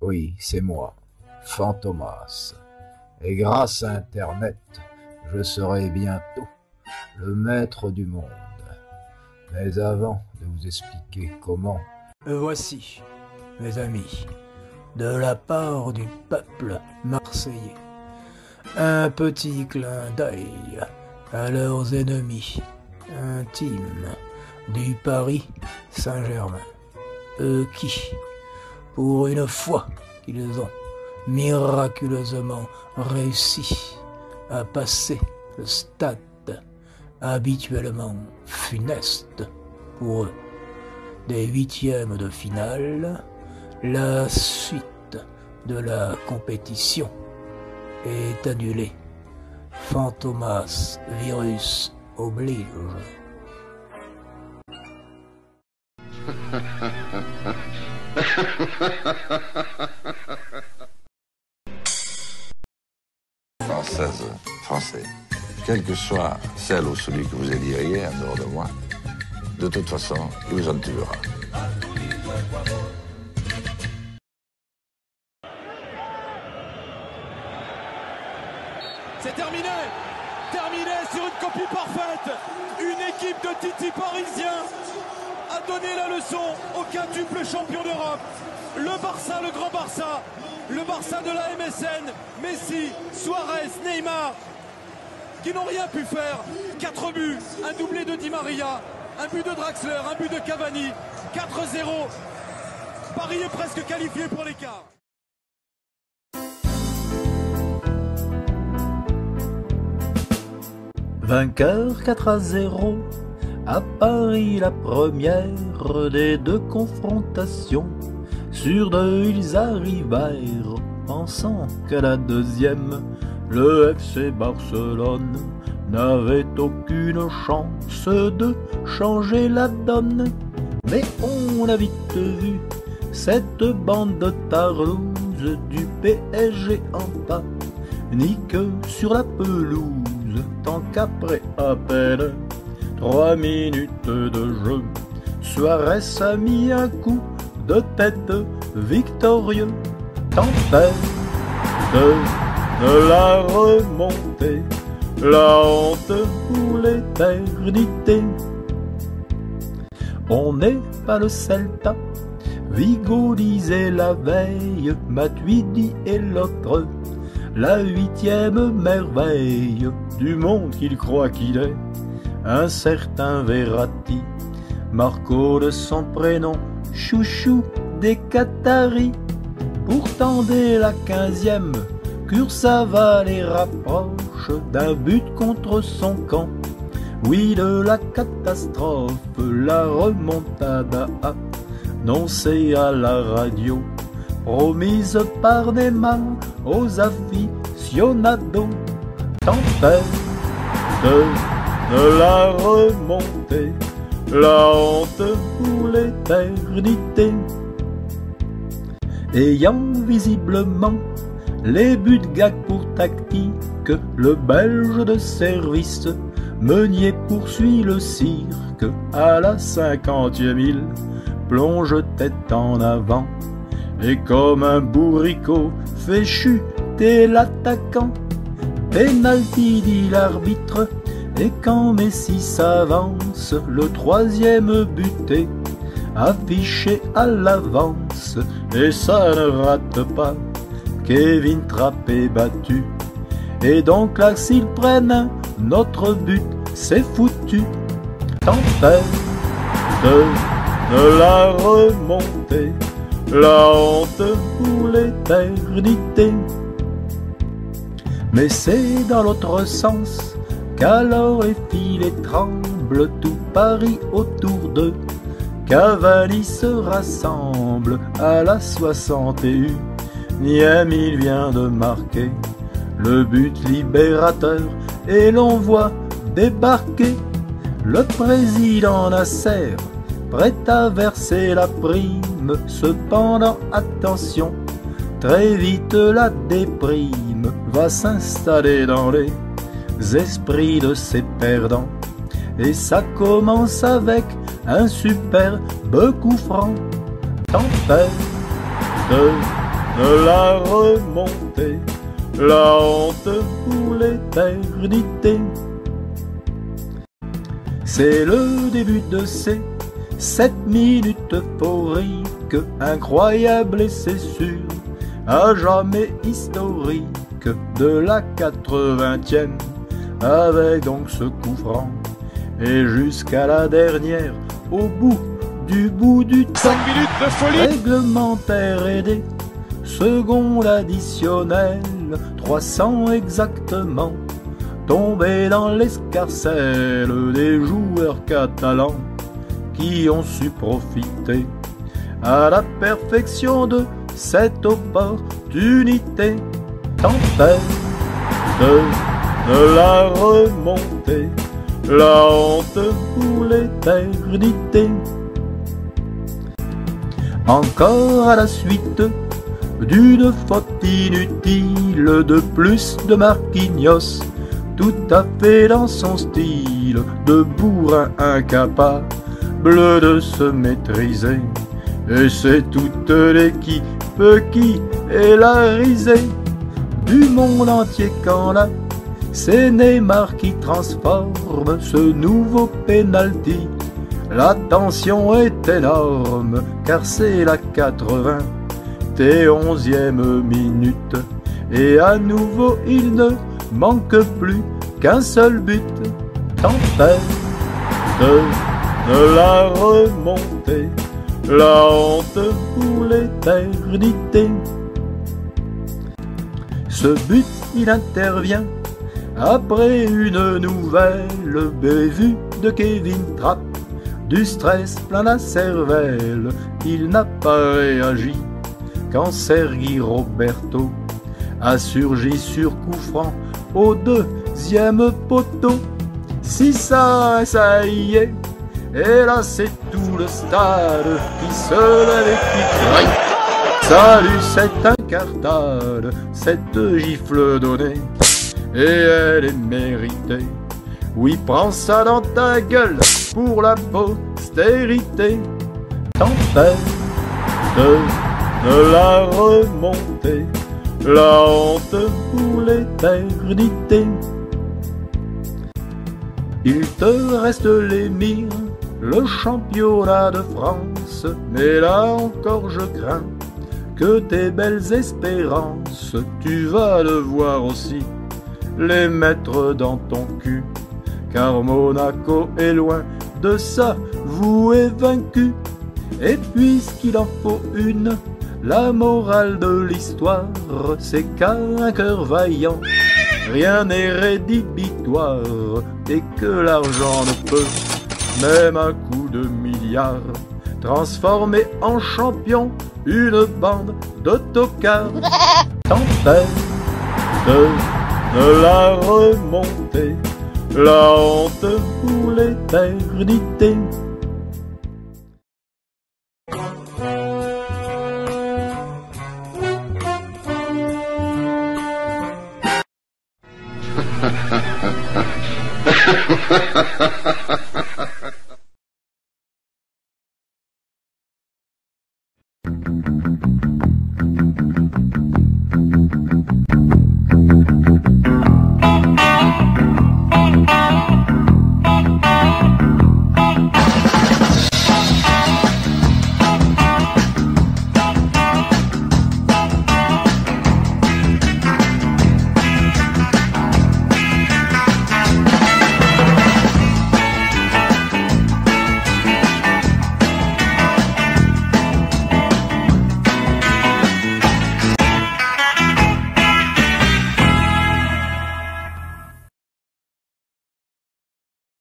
Oui, c'est moi, Fantomas. Et grâce à Internet, je serai bientôt le maître du monde. Mais avant de vous expliquer comment, Voici, mes amis, de la part du peuple marseillais, un petit clin d'œil à leurs ennemis intimes du Paris Saint-Germain. Eux qui, pour une fois qu'ils ont miraculeusement réussi à passer le stade habituellement funeste pour eux des huitièmes de finale, la suite de la compétition est annulée. Fantomas virus oblige. Française, Français, quelle que soit celle ou celui que vous éliriez en dehors de moi, de toute façon, il vous en tuera. C'est terminé. Terminé sur une copie parfaite. Une équipe de Titi parisien a donné la leçon au quintuple champion d'Europe. Le Barça, le grand Barça. Le Barça de la MSN. Messi, Suarez, Neymar, qui n'ont rien pu faire. 4 buts, un doublé de Di Maria, un but de Draxler, un but de Cavani. 4-0. Paris est presque qualifié pour l'écart. Vainqueur 4-0, à Paris la première des deux confrontations. Sur deux ils arrivèrent, pensant qu'à la deuxième, le FC Barcelone n'avait aucune chance de changer la donne. Mais on a vite vu cette bande de tarlouses du PSG en panique sur la pelouse, tant qu'après à peine 3 minutes de jeu, Suarez a mis un coup de tête victorieux. Tempête de la remontée, la honte pour l'éternité. On n'est pas le Celta, Vigo disait la veille, Matuidi et l'autre, la 8e merveille du monde qu'il croit qu'il est. Un certain Verratti, Marco de son prénom, chouchou des Qataris. Pourtant dès la 15e, Kurzawa les rapproche d'un but contre son camp. Oui, de la catastrophe, la remontada annoncée à la radio, promise par Neymar aux aficionados. Tempête de la remontée, la honte pour l'éternité. Ayant visiblement les buts de gag pour tactique, le Belge de service Meunier poursuit le cirque. À la 50e, il plonge tête en avant et comme un bourricot fait chuter l'attaquant. Penalty dit l'arbitre, et quand Messi s'avance, le 3e buté affiché à l'avance, et ça ne rate pas. Kevin Trapp est battu, et donc là s'ils prennent notre but, c'est foutu. Tempête de la remontée, la honte pour l'éternité. Mais c'est dans l'autre sens qu'alors les filets tremblent, tout Paris autour d'eux. Cavani se rassemble à la 61e, il vient de marquer le but libérateur et l'on voit débarquer le président Nasser, prêt à verser la prime. Cependant attention, très vite la déprime va s'installer dans les esprits de ces perdants. Et ça commence avec un superbe coup franc. Tempête de la remontée, la honte pour l'éternité. C'est le début de ces 7 minutes euphoriques, incroyable et c'est sûr, à jamais historique de la 80e, avec donc ce coup franc. Et jusqu'à la dernière, au bout du temps, 5 minutes de folie. Réglementaire et des secondes additionnelles, 300 exactement, tombés dans l'escarcelle des joueurs catalans qui ont su profiter à la perfection de cette opportunité. Tempête de la remontée, la honte pour l'éternité. Encore à la suite d'une faute inutile de plus de Marquinhos, tout à fait dans son style de bourrin incapable de se maîtriser. Et c'est toute l'équipe qui est la risée du monde entier quand là, c'est Neymar qui transforme ce nouveau penalty. La tension est énorme car c'est la 91e minute et à nouveau il ne manque plus qu'un seul but. Tempête de la remontée, la honte pour l'éternité. Ce but il intervient après une nouvelle bévue de Kevin Trapp. Du stress plein la cervelle, il n'a pas réagi quand Sergi Roberto a surgi sur coup franc au 2e poteau. Si ça y est, et là c'est tout le stade qui se lève et qui crie. Salut cette incartade, cette gifle donnée, et elle est méritée. Oui, prends ça dans ta gueule pour la postérité. Tempête de la remontée, la honte pour l'éternité. Il te reste l'émir, le championnat de France, mais là encore je crains que tes belles espérances, tu vas devoir aussi les mettre dans ton cul. Car Monaco est loin de s'avouer vaincu. Et puisqu'il en faut une, la morale de l'histoire, c'est qu'à un cœur vaillant, rien n'est rédhibitoire, et que l'argent ne peut, même à coup de milliards, transformer en champion une bande de tocards. Tempête de la remontée, la honte pour l'éternité.